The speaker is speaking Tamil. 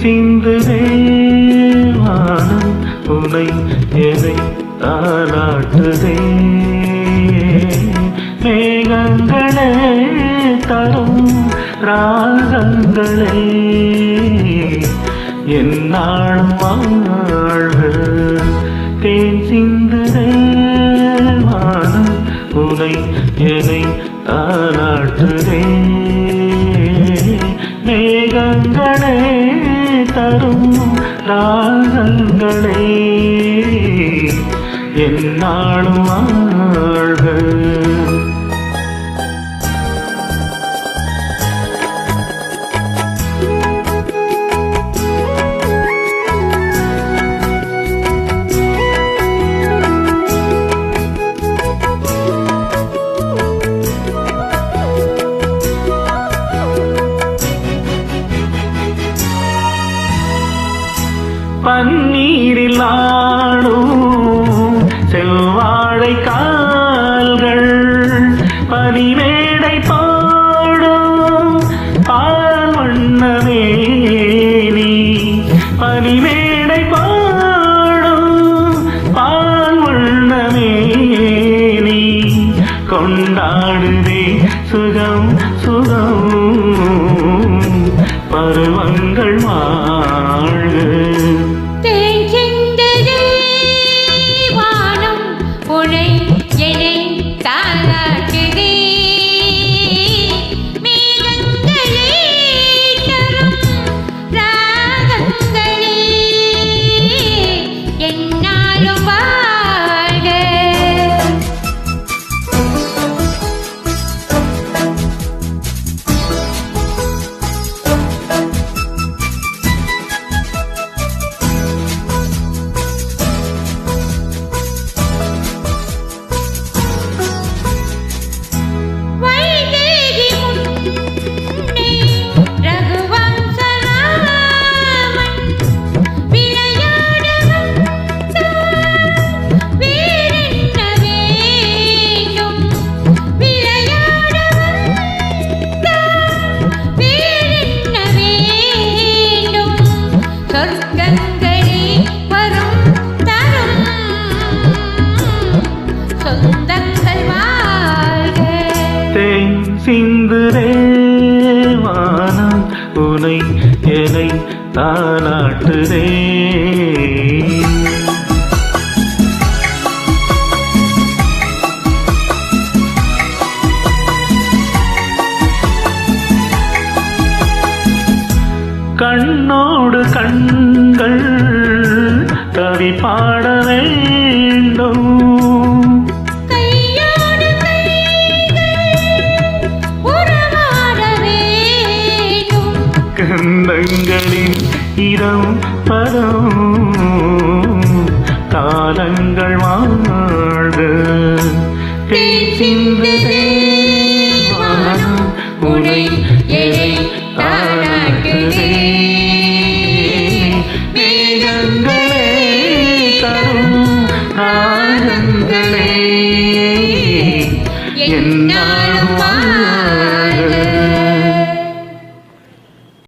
சிந்துதே வானம் உனை எதை தாலாட்டுதே மேகங்களே தரும் ராகங்களே என்னாலும் வாழ்க தேன் சிந்துதே வானம் உனை எதை தாலாட்டுதே மேகங்களே தரும் ராகங்களே என்னாலும் வாழ்க பன்னீரில் ஆடும் செவ்வாழை கால்கள் பனிமேடை பாடும் பால் வண்ணமே நீ பனிமேடை பாடும் பால் வண்ணமே நீ கொண்டாடுதே சுகம் சுகம் பருவங்கள் வாழ்க சிந்துதே வானம் உனை எனை தாலாட்டுதே கண்ணோடு கண்கள் கவி பாட வேண்டும் கந்தங்களின் இடம் பதம் காலங்கள் வாழ்க சிந்துதே வானம் உனை எதை தாலாட்டுதே மேகங்களே தரும் ராகங்களே என்னாலும்